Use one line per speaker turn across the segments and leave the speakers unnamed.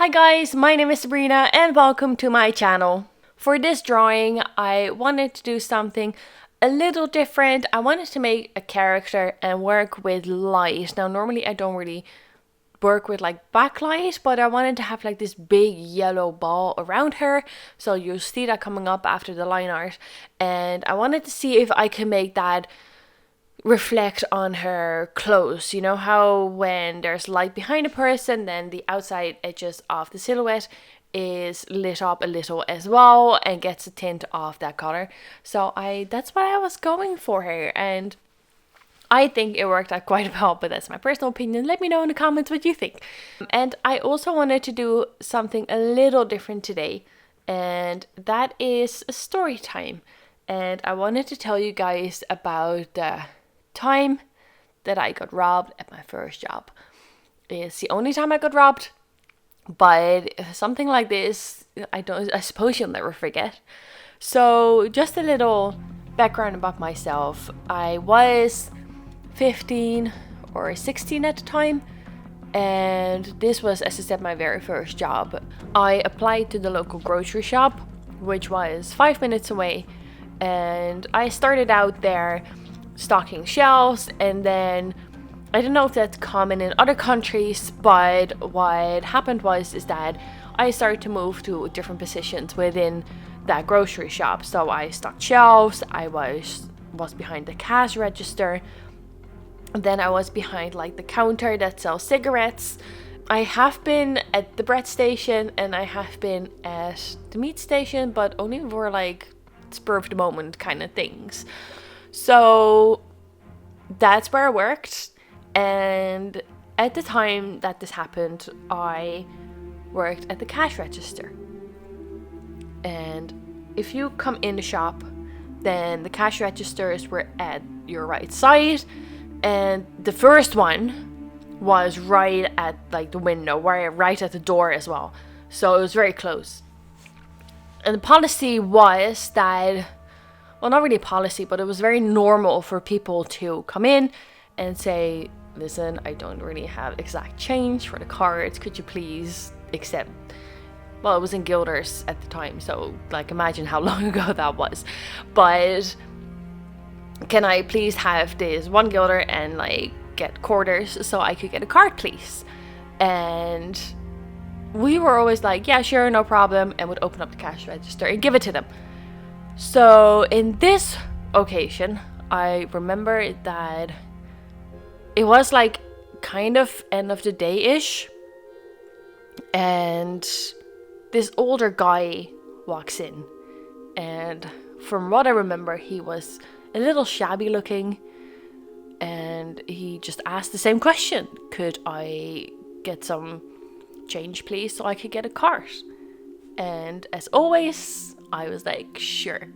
Hi guys, my name is Sabrina and welcome to my channel. For this drawing, I wanted to do something a little different. I wanted to make a character and work with light. Now normally I don't really work with like backlight, but I wanted to have like this big yellow ball around her. So you'll see that coming up after the line art. And I wanted to see if I can make that reflect on her clothes. You know how when there's light behind a person, then the outside edges of the silhouette is lit up a little as well and gets a tint of that color. So that's what I was going for here, and I think it worked out quite well, but that's my personal opinion. Let me know in the comments what you think. And I also wanted to do something a little different today, and that is a story time. And I wanted to tell you guys about the time that I got robbed at my first job. It's the only time I got robbed, but something like this, I suppose you'll never forget. So just a little background about myself. I was 15 or 16 at the time, and this was, as I said, my very first job. I applied to the local grocery shop, which was 5 minutes away, and I started out there stocking shelves. And then I don't know if that's common in other countries, but what happened is that I started to move to different positions within that grocery shop. So I stocked shelves, I was behind the cash register, then I was behind like the counter that sells cigarettes. I have been at the bread station and I have been at the meat station, but only for like spur of the moment kind of things. So that's where I worked, and at the time that this happened, I worked at the cash register. And if you come in the shop, then the cash registers were at your right side, and the first one was right at like the window, right at the door as well. So it was very close. And the policy was that, well, not really a policy, but it was very normal for people to come in and say, listen, I don't really have exact change for the cards. Could you please accept? Well, it was in guilders at the time, so like imagine how long ago that was. But can I please have this one guilder and like get quarters so I could get a card, please? And we were always like, yeah, sure, no problem, and would open up the cash register and give it to them. So in this occasion, I remember that it was like kind of end of the day-ish, and this older guy walks in, and from what I remember, he was a little shabby looking, and he just asked the same question: could I get some change, please, so I could get a cart? And as always, I was like, sure.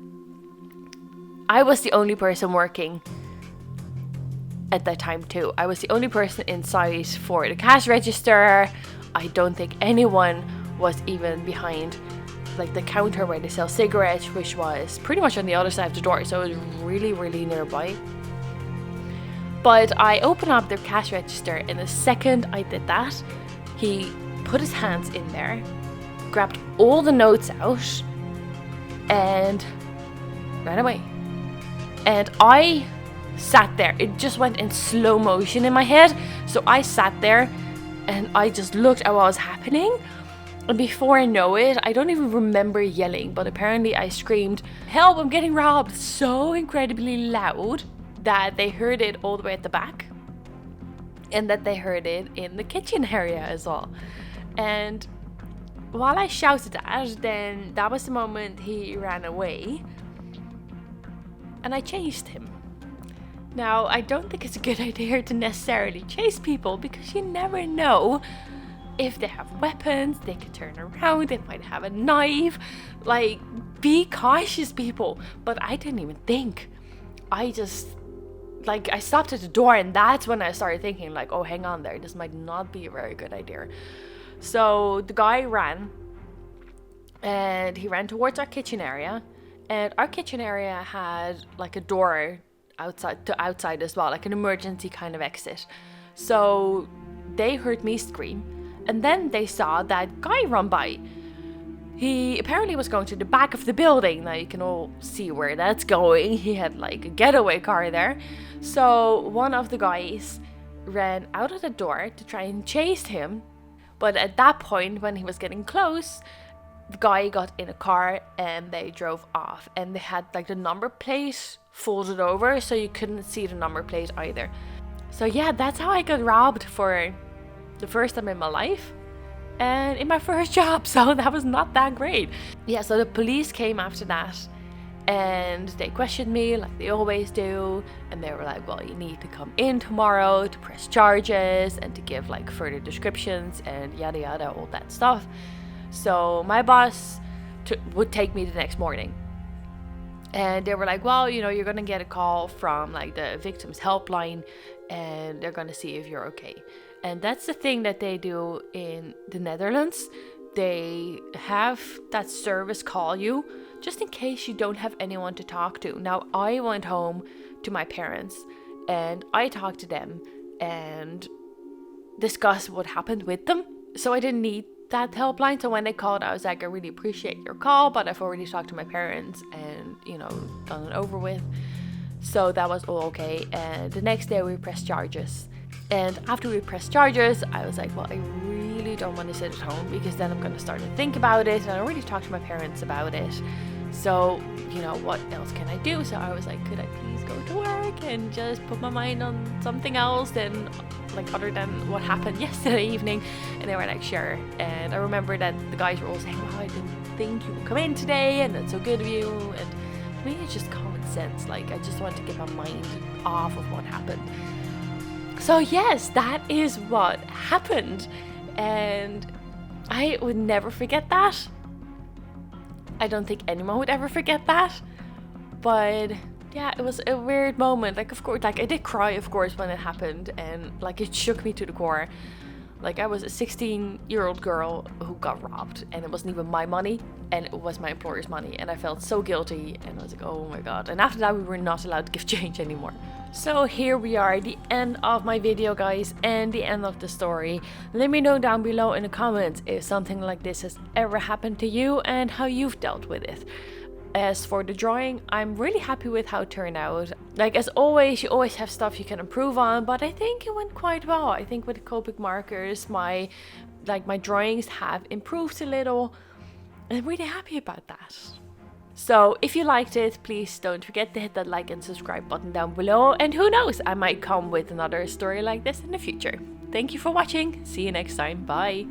I was the only person working at that time too. I was the only person inside for the cash register. I don't think anyone was even behind like the counter where they sell cigarettes, which was pretty much on the other side of the door, so it was really, really nearby. But I opened up the cash register, and the second I did that, he put his hands in there, grabbed all the notes out, and ran away. And I sat there. It just went in slow motion in my head. So I sat there and I just looked at what was happening. And before I know it, I don't even remember yelling, but apparently I screamed, "Help, I'm getting robbed!" so incredibly loud that they heard it all the way at the back, and that they heard it in the kitchen area as well. And while I shouted that, then that was the moment he ran away, and I chased him. Now, I don't think it's a good idea to necessarily chase people, because you never know if they have weapons. They could turn around, they might have a knife. Like, be cautious, people. But I didn't even think. I stopped at the door, and that's when I started thinking like, oh, hang on there, this might not be a very good idea. So the guy ran, and he ran towards our kitchen area, and our kitchen area had like a door outside as well, like an emergency kind of exit. So they heard me scream, And then they saw that guy run by. He apparently was going to the back of the building. Now you can all see where that's going. He had like a getaway car there. So one of the guys ran out of the door to try and chase him. But at that point, when he was getting close, the guy got in a car and they drove off. And they had like the number plate folded over, so you couldn't see the number plate either. So yeah, that's how I got robbed for the first time in my life. And in my first job, so that was not that great. Yeah, so the police came after that and they questioned me like they always do, and they were like, well, you need to come in tomorrow to press charges and to give like further descriptions and yada yada, all that stuff. So my boss would take me the next morning, and they were like, well, you know, you're gonna get a call from like the victim's helpline and they're gonna see if you're okay. And that's the thing that they do in the Netherlands. They have that service call you just in case you don't have anyone to talk to. Now, I went home to my parents and I talked to them and discussed what happened with them. So I didn't need that helpline. So when they called, I was like, I really appreciate your call, but I've already talked to my parents and, you know, done it over with. So that was all okay. And the next day we pressed charges. And after we pressed charges, I was like, well, I really don't want to sit at home because then I'm going to start to think about it. And I already talked to my parents about it. So, you know, what else can I do? So I was like, could I please go to work and just put my mind on something else and like other than what happened yesterday evening? And they were like, sure. And I remember that the guys were all saying, wow, I didn't think you would come in today and that's so good of you. And to me, it's just common sense. Like, I just want to get my mind off of what happened. So yes, that is what happened, and I would never forget that. I don't think anyone would ever forget that, but yeah, it was a weird moment. Like, of course, like I did cry, of course, when it happened, and like it shook me to the core. Like, I was a 16-year-old girl who got robbed, and it wasn't even my money, and it was my employer's money, and I felt so guilty, and I was like, oh my god. And after that, we were not allowed to give change anymore. So here we are, the end of my video, guys, and the end of the story. Let me know down below in the comments if something like this has ever happened to you and how you've dealt with it. As for the drawing, I'm really happy with how it turned out. Like, as always, you always have stuff you can improve on, but I think it went quite well. I think with the copic markers, my drawings have improved a little. I'm really happy about that. So if you liked it, please don't forget to hit that like and subscribe button down below. And who knows, I might come with another story like this in the future. Thank you for watching. See you next time. Bye.